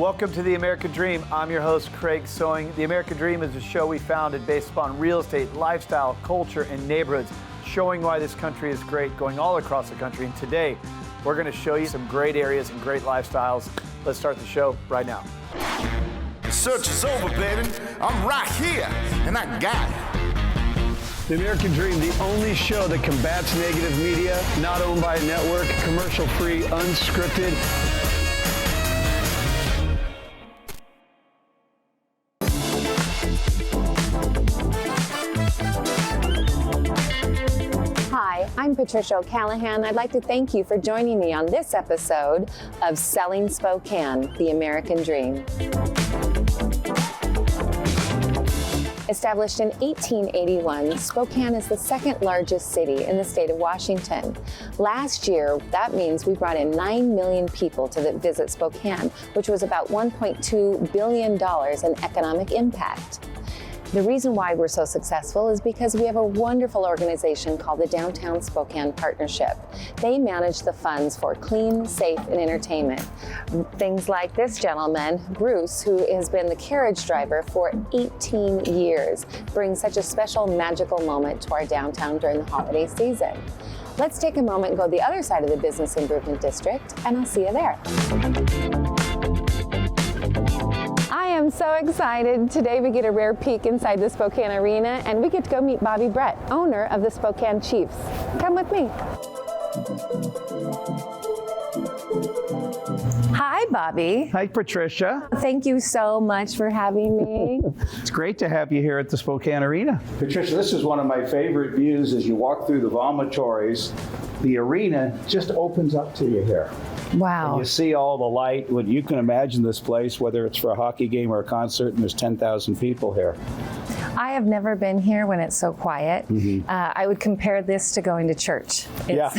Welcome to The American Dream. I'm your host, Craig Sewing. The American Dream is a show we founded based upon real estate, lifestyle, culture, and neighborhoods, showing why this country is great, going all across the country. And today, we're going to show you some great areas and great lifestyles. Let's start the show right now. The search is over, baby. I'm right here, and I got it. The American Dream, the only show that combats negative media, not owned by a network, commercial-free, unscripted. Hi, I'm Patricia O'Callahan. I'd like to thank you for joining me on this episode of Selling Spokane, the American Dream. Established in 1881, Spokane is the second largest city in the state of Washington. Last year, that means we brought in 9 million people to visit Spokane, which was about $1.2 billion in economic impact. The reason why we're so successful is because we have a wonderful organization called the Downtown Spokane Partnership. They manage the funds for clean, safe, and entertainment. Things like this gentleman, Bruce, who has been the carriage driver for 18 years, brings such a special, magical moment to our downtown during the holiday season. Let's take a moment and go to the other side of the Business Improvement District, and I'll see you there. I am so excited. Today we get a rare peek inside the Spokane Arena, and we get to go meet Bobby Brett, owner of the Spokane Chiefs. Come with me. Hi, Bobby. Hi, Patricia. Thank you so much for having me. It's great to have you here at the Spokane Arena. Patricia, this is one of my favorite views as you walk through the vomitories. The arena just opens up to you here. Wow. And you see all the light. When you can imagine this place, whether it's for a hockey game or a concert, and there's 10,000 people here. I have never been here when it's so quiet. I would compare this to going to church. Yeah.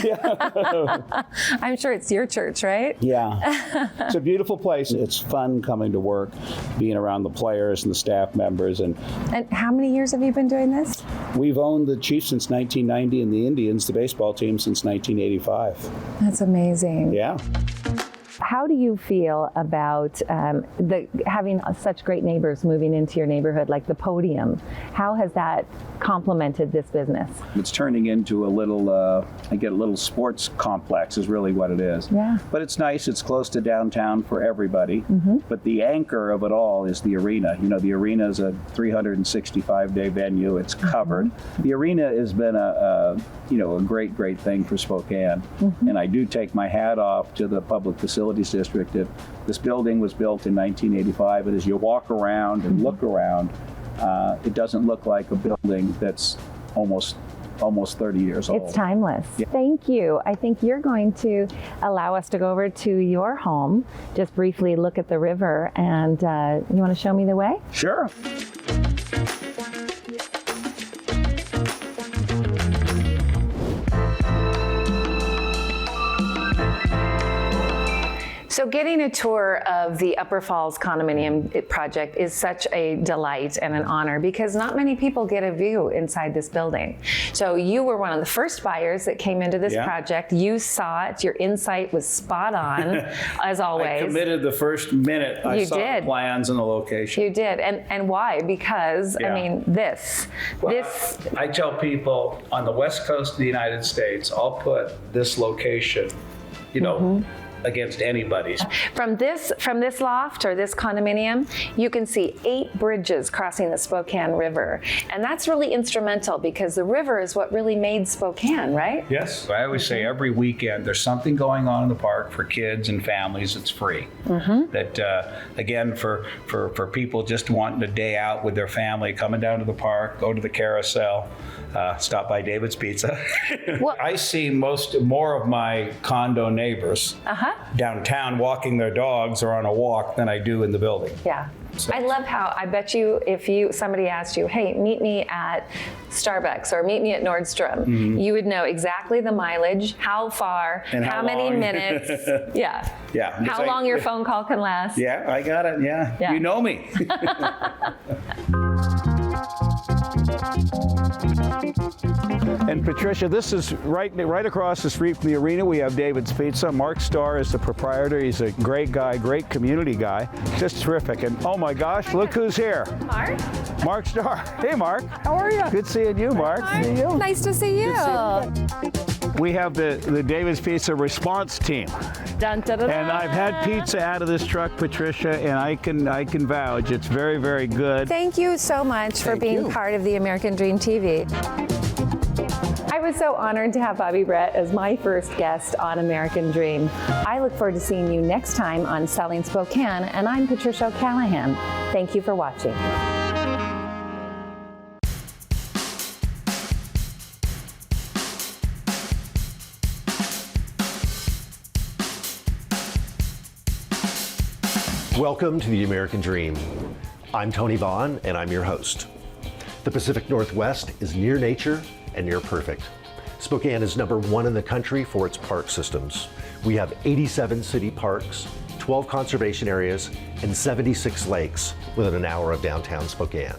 I'm sure it's your church, right? Yeah. It's a beautiful place. It's fun coming to work, being around the players and the staff members. And how many years have you been doing this? we've owned the Chiefs since 1990 and the Indians, the baseball team, since 1985. That's amazing. Yeah. How do you feel about having such great neighbors moving into your neighborhood, like the podium? How has that complemented this business? It's turning into a little, sports complex is really what it is. Yeah. But it's nice. It's close to downtown for everybody. But the anchor of it all is the arena. You know, the arena is a 365-day venue. It's covered. The arena has been a great thing for Spokane. And I do take my hat off to the Public Facilities District. This building was built in 1985, and as you walk around and look around, it doesn't look like a building that's almost 30 years old. It's timeless. Yeah. Thank you. I think you're going to allow us to go over to your home, just briefly look at the river, and you want to show me the way? Sure. So getting a tour of the Upper Falls condominium project is such a delight and an honor because not many people get a view inside this building. So you were one of the first buyers that came into this project. You saw it. Your insight was spot on, as always. I committed the first minute I saw the plans and the location. You did. And why? Because, I mean, this. I tell people on the west coast of the United States, I'll put this location, against anybody's. From this loft or this condominium, you can see 8 bridges crossing the Spokane River. And that's really instrumental because the river is what really made Spokane, right? Yes. I always say every weekend there's something going on in the park for kids and families. It's free. That, again, for people just wanting a day out with their family, coming down to the park, go to the carousel, stop by David's Pizza. Well, I see more of my condo neighbors downtown walking their dogs or on a walk than I do in the building. Yeah. So. I love how, I bet you, if somebody asked you, hey, meet me at Starbucks or meet me at Nordstrom, you would know exactly the mileage, how far, and how many minutes. Yeah. How long your phone call can last. Yeah, I got it. Yeah. You know me. And Patricia, this is right across the street from the arena. We have David's Pizza. Mark Starr is the proprietor. He's a great guy, great community guy, just terrific. And oh my gosh, look who's here. Mark? Mark Starr. Hey, Mark. How are you? Good seeing you, Mark. See you. Nice to see you. We have the David's Pizza response team. Dun, dun, dun, And I've had pizza out of this truck, Patricia, and I can vouch it's very, very good. Thank you so much for being part of the American Dream TV. I was so honored to have Bobby Brett as my first guest on American Dream. I look forward to seeing you next time on Selling Spokane, and I'm Patricia O'Callahan. Thank you for watching. Welcome to the American Dream. I'm Tony Vaughn, and I'm your host. The Pacific Northwest is near nature and near perfect. Spokane is #1 in the country for its park systems. We have 87 city parks, 12 conservation areas, and 76 lakes within an hour of downtown Spokane.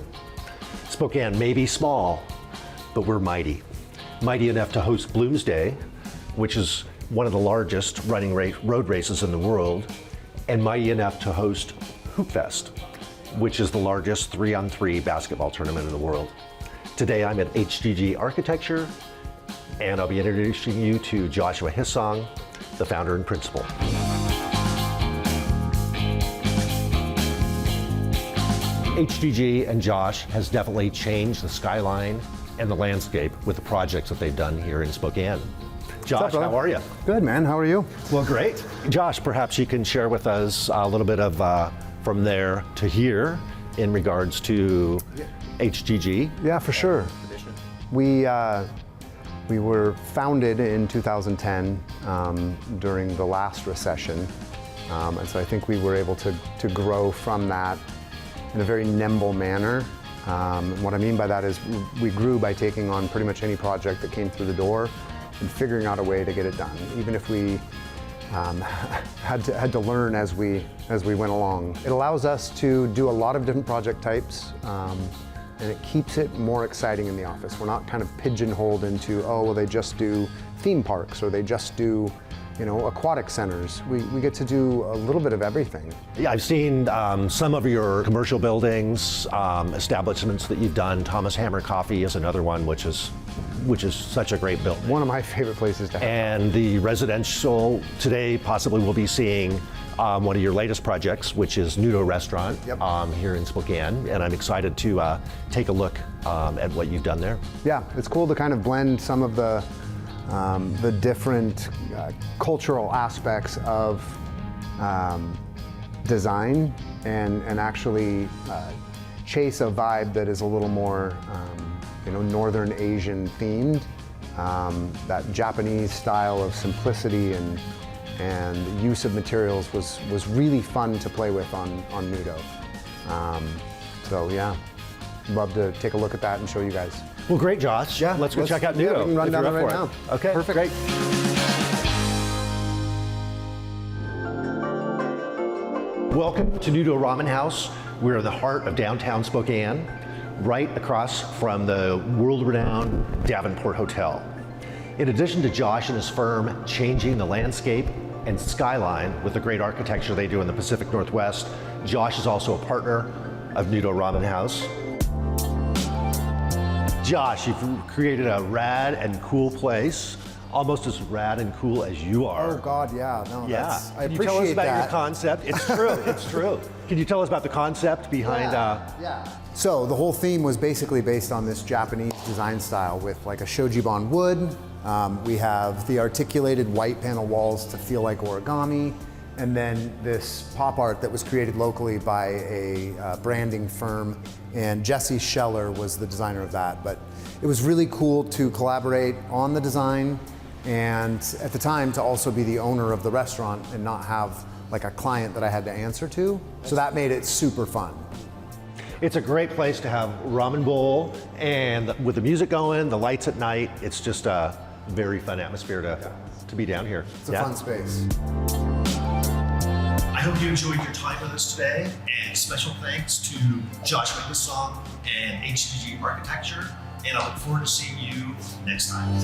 Spokane may be small, but we're mighty. Mighty enough to host Bloomsday, which is one of the largest running road races in the world, and mighty enough to host Hoop Fest, which is the largest 3-on-3 basketball tournament in the world. Today I'm at HGG Architecture, and I'll be introducing you to Joshua Hissong, the founder and principal. HGG and Josh has definitely changed the skyline and the landscape with the projects that they've done here in Spokane. Josh, how are you? Good, man. How are you? Well, great. Josh, perhaps you can share with us a little bit of from there to here in regards to HGG. Yeah, for sure. We were founded in 2010 during the last recession, and so I think we were able to grow from that in a very nimble manner. What I mean by that is we grew by taking on pretty much any project that came through the door and figuring out a way to get it done, even if we had to learn as we went along. It allows us to do a lot of different project types, and it keeps it more exciting in the office. We're not kind of pigeonholed into, oh, well, they just do theme parks or they just do, aquatic centers. We get to do a little bit of everything. Yeah, I've seen some of your commercial buildings, establishments that you've done. Thomas Hammer Coffee is another one, which is such a great building. One of my favorite places to have. And the residential, today possibly we'll be seeing one of your latest projects, which is Nudo Restaurant here in Spokane. And I'm excited to take a look at what you've done there. Yeah, it's cool to kind of blend some of the different cultural aspects of design and actually chase a vibe that is a little more Northern Asian themed. That Japanese style of simplicity and use of materials was really fun to play with on Nudo. So yeah, love to take a look at that and show you guys. Well, great, Josh. Yeah, let's go check out Nudo. We can run if down you're there up right for now. it. Okay, perfect. Great. Welcome to Nudo Ramen House. We're in the heart of downtown Spokane, right across from the world-renowned Davenport Hotel. In addition to Josh and his firm changing the landscape and skyline with the great architecture they do in the Pacific Northwest, Josh is also a partner of Nudo Ramen House. Josh, you've created a rad and cool place, almost as rad and cool as you are. Oh God, yeah, no, Yeah. I Can you tell us appreciate about that. your concept? It's true, it's true. Can you tell us about the concept behind, Yeah. So the whole theme was basically based on this Japanese design style with like a shojiban wood. We have the articulated white panel walls to feel like origami, and then this pop art that was created locally by a branding firm, and Jesse Scheller was the designer of that. But it was really cool to collaborate on the design, and at the time to also be the owner of the restaurant and not have like a client that I had to answer to. So that made it super fun. It's a great place to have ramen bowl, and with the music going, the lights at night, it's just a very fun atmosphere to be down here. It's a fun space. I hope you enjoyed your time with us today, and special thanks to Joshua Hissong and HGG Architecture and I look forward to seeing you next time.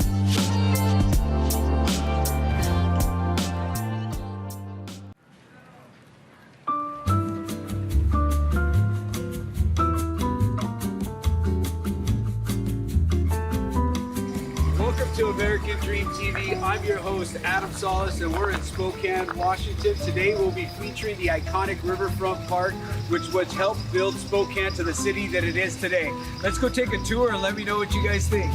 Welcome to American Dream TV. I'm your host, Adam Solis, and we're in Spokane, Washington. Today we'll be featuring the iconic Riverfront Park, which helped build Spokane to the city that it is today. Let's go take a tour and let me know what you guys think.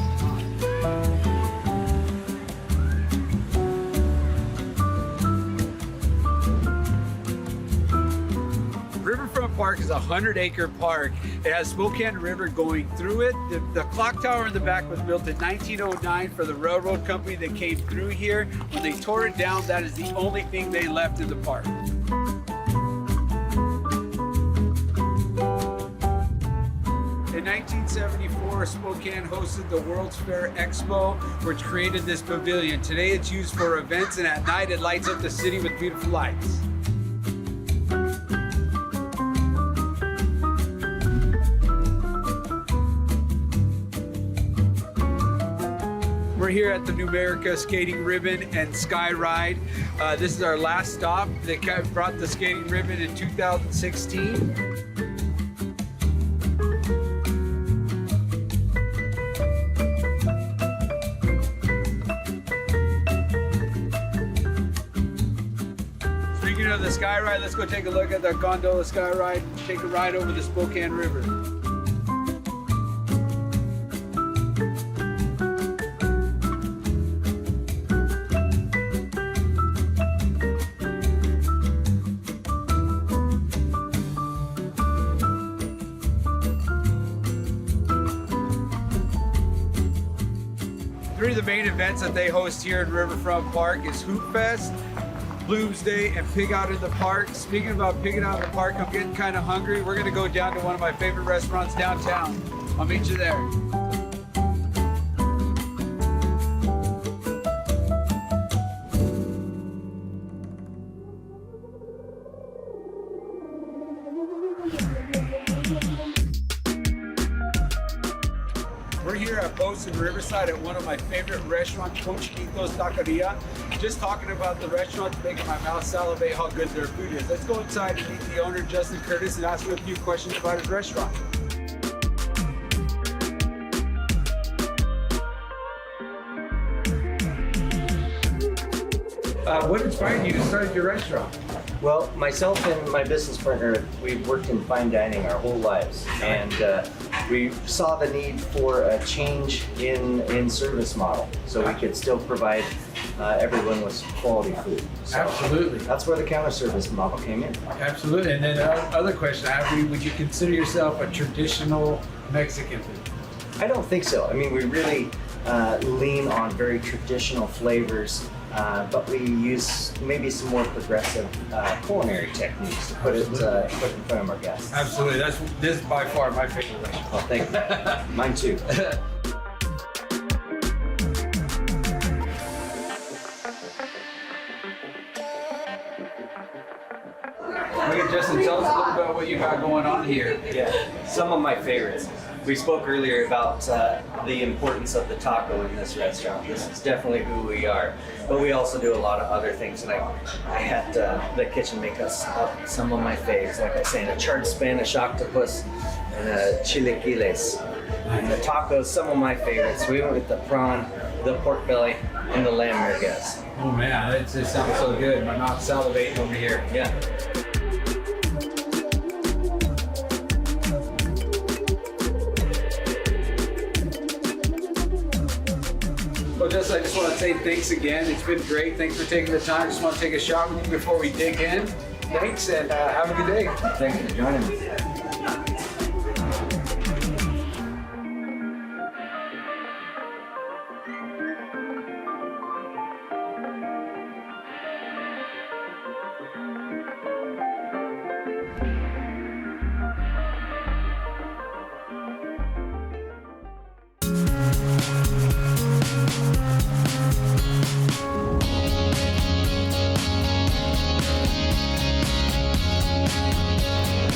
Riverfront Park is a 100-acre park. It has Spokane River going through it. The clock tower in the back was built in 1909 for the railroad company that came through here. When they tore it down, that is the only thing they left in the park. In 1974, Spokane hosted the World's Fair Expo, which created this pavilion. Today it's used for events, and at night it lights up the city with beautiful lights. We're here at the Numerica Skating Ribbon and Sky Ride. This is our last stop. They brought the skating ribbon in 2016. Speaking of the Sky Ride, let's go take a look at the gondola Sky Ride. Take a ride over the Spokane River. Three of the main events that they host here in Riverfront Park is Hoop Fest, Bloom's Day, and Pig Out in the Park. Speaking about pigging out in the park, I'm getting kind of hungry. We're gonna go down to one of my favorite restaurants downtown. I'll meet you there. We're here at Post in Riverside at one of my favorite restaurants, Conchiquitos Taqueria. Just talking about the restaurant's making my mouth salivate how good their food is. Let's go inside and meet the owner, Justin Curtis, and ask him a few questions about his restaurant. What inspired you to start your restaurant? Well, myself and my business partner, we've worked in fine dining our whole lives, and we saw the need for a change in service model, so we could still provide everyone with quality food. So Absolutely. that's where the counter service model came in. Absolutely. And then other question I have, would you consider yourself a traditional Mexican food? I don't think so. I mean, we really lean on very traditional flavors, but we use maybe some more progressive culinary techniques to put it in front of our guests. Absolutely. This is by far my favorite restaurant. Well, thank you. Mine too. Okay, Justin, tell us a little about what you got going on here. Yeah, some of my favorites. We spoke earlier about the importance of the taco in this restaurant. This is definitely who we are, but we also do a lot of other things. And I had the kitchen make us up some of my faves, like I say, a charred Spanish octopus and a chilaquiles. And the tacos, some of my favorites. We went with the prawn, the pork belly, and the lamb merguez. Oh man, that just sounds so good. My mouth's salivating over here. Yeah. Well, I just want to say thanks again. It's been great. Thanks for taking the time. Just want to take a shot with you before we dig in. Thanks, and have a good day. Thank you for joining me.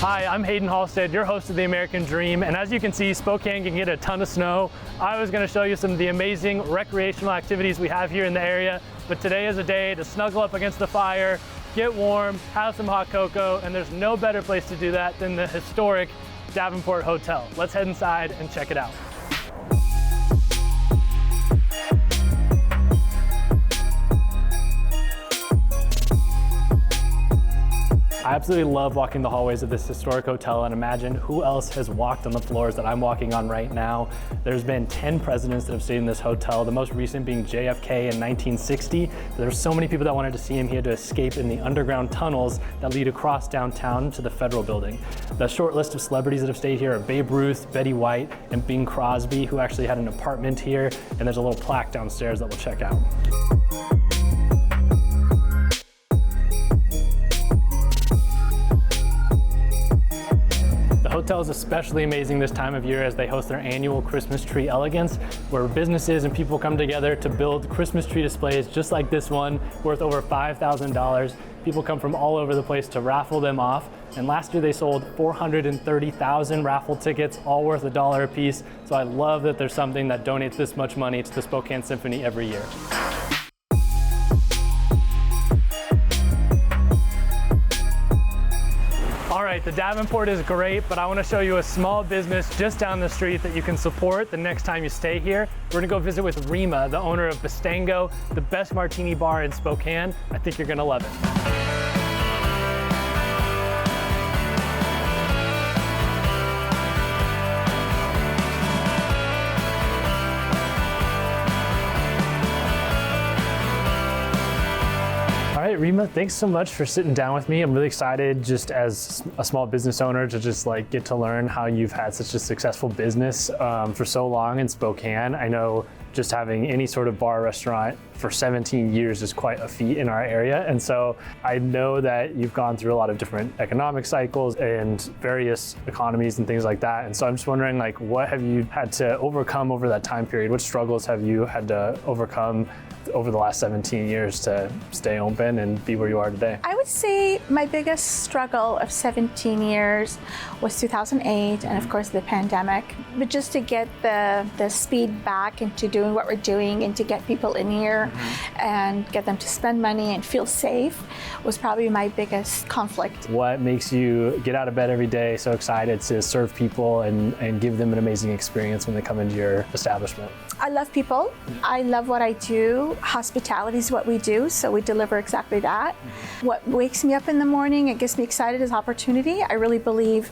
Hi, I'm Hayden Halstead, your host of The American Dream, and as you can see, Spokane can get a ton of snow. I was going to show you some of the amazing recreational activities we have here in the area, but today is a day to snuggle up against the fire, get warm, have some hot cocoa, and there's no better place to do that than the historic Davenport Hotel. Let's head inside and check it out. I absolutely love walking the hallways of this historic hotel, and imagine who else has walked on the floors that I'm walking on right now. There's been 10 presidents that have stayed in this hotel, the most recent being JFK in 1960. There's so many people that wanted to see him. He had to escape in the underground tunnels that lead across downtown to the Federal Building. The short list of celebrities that have stayed here are Babe Ruth, Betty White, and Bing Crosby, who actually had an apartment here, and there's a little plaque downstairs that we'll check out. The hotel is especially amazing this time of year as they host their annual Christmas Tree Elegance, where businesses and people come together to build Christmas tree displays just like this one, worth over $5,000. People come from all over the place to raffle them off, and last year they sold 430,000 raffle tickets, all worth $1 a piece. So I love that there's something that donates this much money to the Spokane Symphony every year. All right, the Davenport is great, but I want to show you a small business just down the street that you can support the next time you stay here. We're gonna go visit with Rima, the owner of Bistango, the best martini bar in Spokane. I think you're gonna love it. All right, Rima, thanks so much for sitting down with me. I'm really excited just as a small business owner to just like get to learn how you've had such a successful business for so long in Spokane. I know just having any sort of bar or restaurant for 17 years is quite a feat in our area. And so I know that you've gone through a lot of different economic cycles and various economies and things like that. And so I'm just wondering, like, what have you had to overcome over that time period? What struggles have you had to overcome over the last 17 years to stay open and be where you are today? I would say my biggest struggle of 17 years was 2008 and of course the pandemic. But just to get the speed back into doing what we're doing and to get people in here and get them to spend money and feel safe was probably my biggest conflict. What makes you get out of bed every day so excited to serve people and give them an amazing experience when they come into your establishment? I love people. I love what I do. Hospitality is what we do, so we deliver exactly that. What wakes me up in the morning and gets me excited is opportunity. I really believe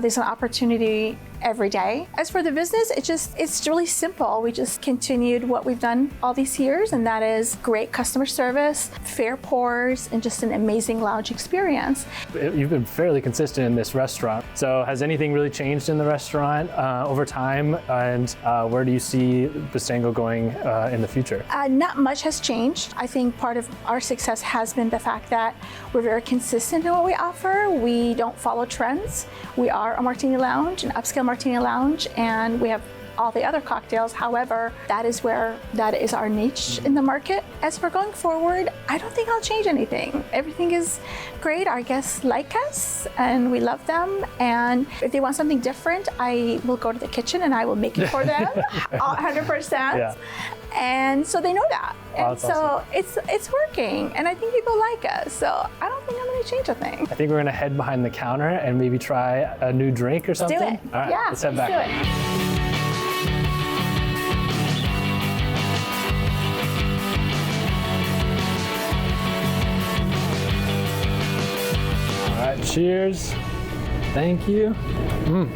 there's an opportunity every day. As for the business, it's really simple. We just continued what we've done all these years, and that is great customer service, fair pours, and just an amazing lounge experience. You've been fairly consistent in this restaurant. So has anything really changed in the restaurant over time? And where do you see Bistango going in the future? Not much has changed. I think part of our success has been the fact that we're very consistent in what we offer. We don't follow trends. We are a martini lounge, an upscale martini lounge, and we have all the other cocktails. However, that is our niche in the market. As for going forward, I don't think I'll change anything. Everything is great. Our guests like us and we love them. And if they want something different, I will go to the kitchen and I will make it for them 100%. Yeah. And so they know that. Oh, and so awesome. it's working. And I think people like us. So I don't think I'm going to change a thing. I think we're going to head behind the counter and maybe try a new drink or something. Do it. All right, yeah, let's head let's back. do it. All right, cheers. Thank you.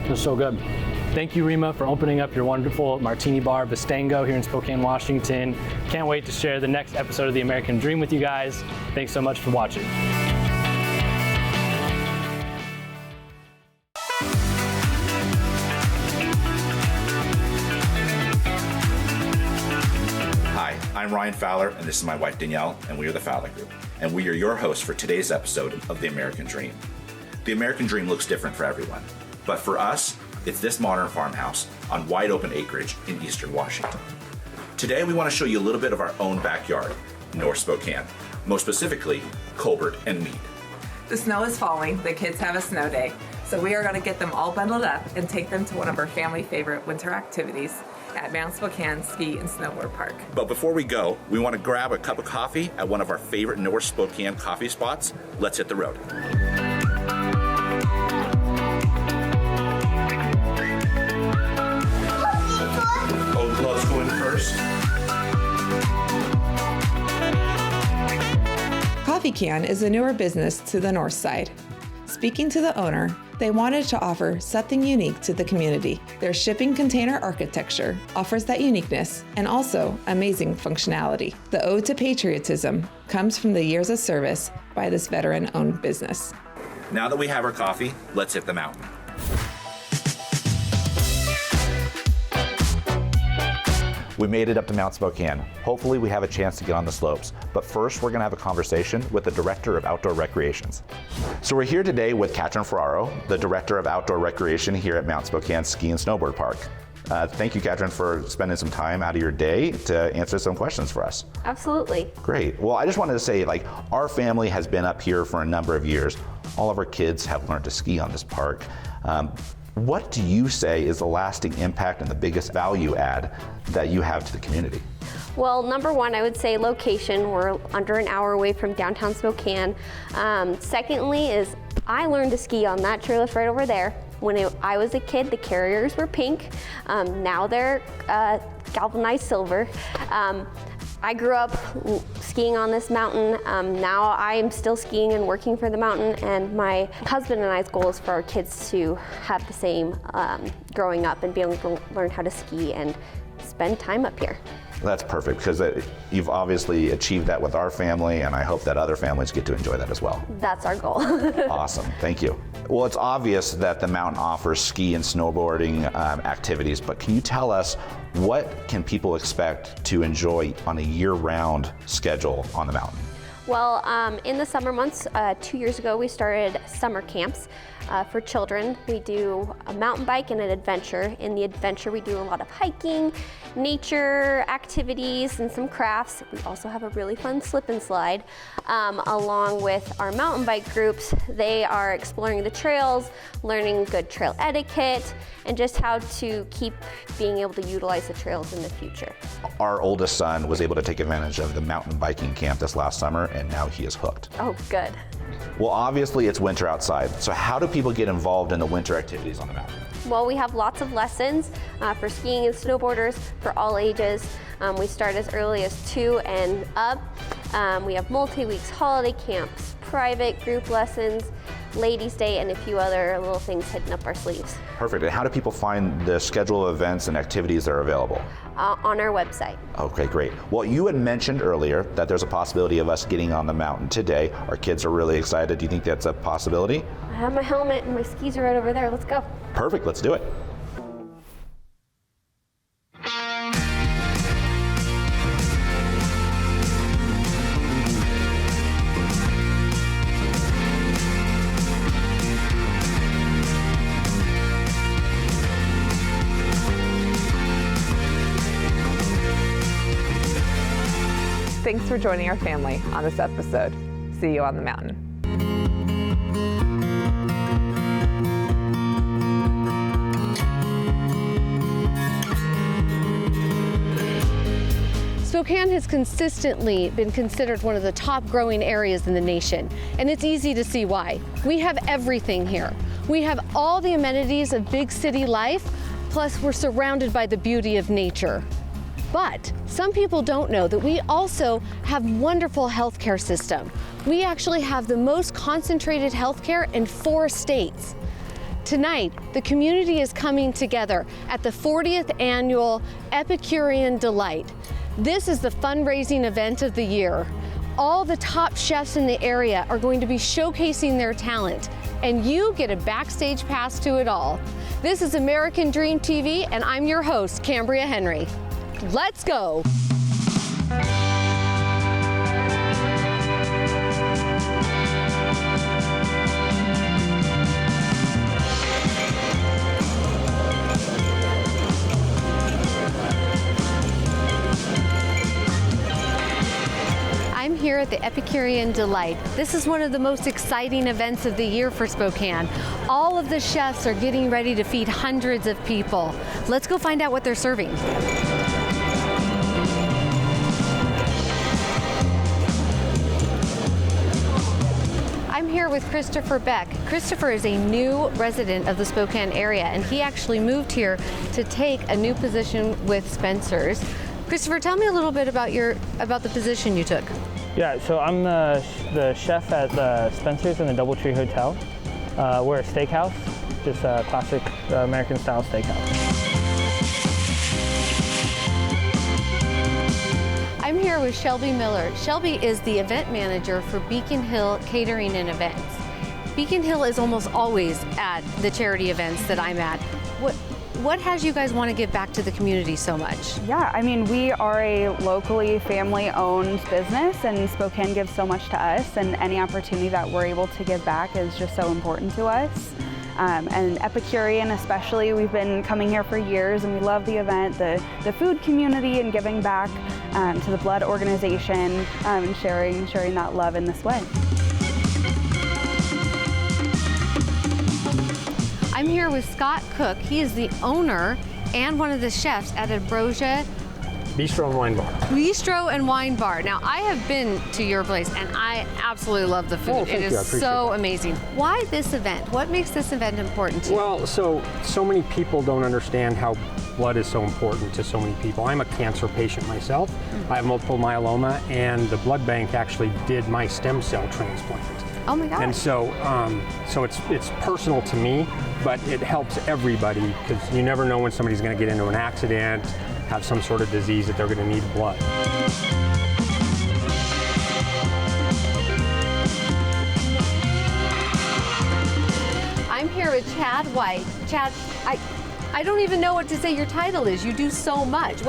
They're so good. Thank you, Rima, for opening up your wonderful martini bar, Bistango, here in Spokane, Washington. Can't wait to share the next episode of The American Dream with you guys. Thanks so much for watching. Hi, I'm Ryan Fowler, and this is my wife Danielle, and we are the Fowler Group. And we are your hosts for today's episode of The American Dream. The American Dream looks different for everyone, but for us, it's this modern farmhouse on wide open acreage in eastern Washington. Today, we want to show you a little bit of our own backyard, North Spokane, most specifically, Colbert and Mead. The snow is falling, the kids have a snow day. So we are going to get them all bundled up and take them to one of our family favorite winter activities at Mount Spokane Ski and Snowboard Park. But before we go, we want to grab a cup of coffee at one of our favorite North Spokane coffee spots. Let's hit the road. Oh, let's go in first. Coffee Can is a newer business to the north side. Speaking to the owner, they wanted to offer something unique to the community. Their shipping container architecture offers that uniqueness and also amazing functionality. The ode to patriotism comes from the years of service by this veteran-owned business. Now that we have our coffee, let's hit the mountain. We made it up to Mount Spokane. Hopefully we have a chance to get on the slopes. But first, we're gonna have a conversation with the Director of Outdoor Recreations. So we're here today with Katrin Ferraro, the Director of Outdoor Recreation here at Mount Spokane Ski and Snowboard Park. Thank you, Katrin, for spending some time out of your day to answer some questions for us. Absolutely. Great. Well, I just wanted to say, our family has been up here for a number of years. All of our kids have learned to ski on this park. What do you say is the lasting impact and the biggest value add that you have to the community? Well, number one, I would say location. We're under an hour away from downtown Spokane. Secondly is I learned to ski on that chairlift right over there. When I was a kid, the carriers were pink. Now they're galvanized silver. I grew up skiing on this mountain. Now I am still skiing and working for the mountain, and my husband and I's goal is for our kids to have the same growing up and be able to learn how to ski and spend time up here. That's perfect, because you've obviously achieved that with our family, and I hope that other families get to enjoy that as well. That's our goal. Awesome, thank you. Well, it's obvious that the mountain offers ski and snowboarding activities, but can you tell us what can people expect to enjoy on a year-round schedule on the mountain? Well, in the summer months, 2 years ago, we started summer camps for children. We do a mountain bike and an adventure. In the adventure, we do a lot of hiking, nature activities, and some crafts. We also have a really fun slip and slide. Along with our mountain bike groups, they are exploring the trails, learning good trail etiquette, and just how to keep being able to utilize the trails in the future. Our oldest son was able to take advantage of the mountain biking camp this last summer, and now he is hooked. Oh, good. Well, obviously it's winter outside, so how do people get involved in the winter activities on the mountain? Well, we have lots of lessons for skiing and snowboarders for all ages. We start as early as 2 and up. We have multi-weeks holiday camps, private group lessons, Ladies' Day, and a few other little things hidden up our sleeves. Perfect. And how do people find the schedule of events and activities that are available? On our website. Okay, great. Well, you had mentioned earlier that there's a possibility of us getting on the mountain today. Our kids are really excited. Do you think that's a possibility? I have my helmet and my skis are right over there. Let's go. Perfect. Let's do it. Thanks for joining our family on this episode. See you on the mountain. Spokane has consistently been considered one of the top growing areas in the nation, and it's easy to see why. We have everything here. We have all the amenities of big city life, plus we're surrounded by the beauty of nature. But some people don't know that we also have wonderful healthcare system. We actually have the most concentrated healthcare in 4 states. Tonight, the community is coming together at the 40th annual Epicurean Delight. This is the fundraising event of the year. All the top chefs in the area are going to be showcasing their talent, and you get a backstage pass to it all. This is American Dream TV, and I'm your host, Cambria Henry. Let's go. I'm here at the Epicurean Delight. This is one of the most exciting events of the year for Spokane. All of the chefs are getting ready to feed hundreds of people. Let's go find out what they're serving. I'm here with Christopher Beck. Christopher is a new resident of the Spokane area, and he actually moved here to take a new position with Spencer's. Christopher, tell me a little bit about the position you took. Yeah, so I'm the chef at the Spencer's in the Doubletree Hotel. We're a steakhouse, just a classic American style steakhouse. I'm here with Shelby Miller. Shelby is the event manager for Beacon Hill Catering and Events. Beacon Hill is almost always at the charity events that I'm at. What has you guys want to give back to the community so much? Yeah, I mean, we are a locally family-owned business, and Spokane gives so much to us, and any opportunity that we're able to give back is just so important to us. And Epicurean especially, we've been coming here for years, and we love the event, the food community, and giving back to the blood organization, and sharing that love in this way. I'm here with Scott Cook. He is the owner and one of the chefs at Ambrosia Bistro and Wine Bar. Bistro and Wine Bar. Now, I have been to your place, and I absolutely love the food. It is so amazing. Why this event? What makes this event important to you? Well, so many people don't understand how blood is so important to so many people. I'm a cancer patient myself. I have multiple myeloma, and the blood bank actually did my stem cell transplant. Oh my gosh. And so it's personal to me, but it helps everybody, because you never know when somebody's going to get into an accident, have some sort of disease that they're going to need blood. I'm here with Chad White. Chad, I don't even know what to say your title is. You do so much.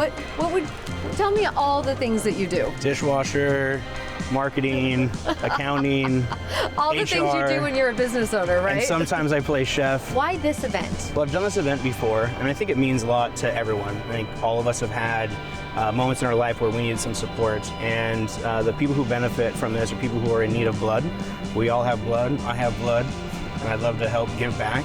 Tell me all the things that you do. Dishwasher, marketing, accounting, all the HR, things you do when you're a business owner, right? And sometimes I play chef. Why this event? Well, I've done this event before, and I think it means a lot to everyone. I think all of us have had moments in our life where we needed some support, and the people who benefit from this are people who are in need of blood. We all have blood. I have blood. And I'd love to help give back,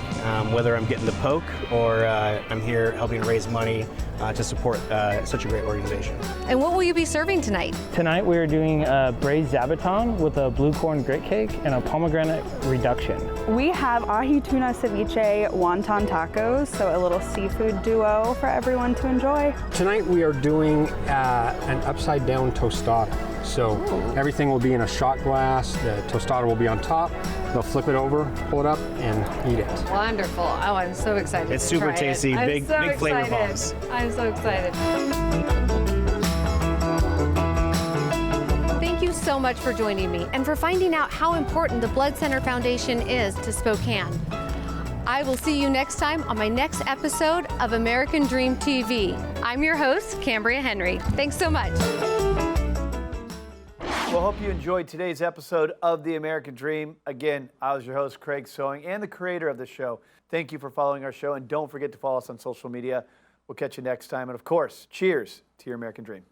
whether I'm getting the poke or I'm here helping raise money to support such a great organization. And what will you be serving tonight? Tonight we are doing a braised zabaton with a blue corn grit cake and a pomegranate reduction. We have ahi tuna ceviche wonton tacos, so a little seafood duo for everyone to enjoy. Tonight we are doing an upside down tostada. So everything will be in a shot glass, the tostada will be on top, they'll flip it over, pull it up, and eat it. Wonderful. Oh, I'm so excited. It's super tasty, big flavor bombs. I'm so excited. Thank you so much for joining me and for finding out how important the Blood Center Foundation is to Spokane. I will see you next time on my next episode of American Dream TV. I'm your host, Cambria Henry. Thanks so much. Well, hope you enjoyed today's episode of The American Dream. Again, I was your host, Craig Sewing, and the creator of the show. Thank you for following our show, and don't forget to follow us on social media. We'll catch you next time. And of course, cheers to your American Dream.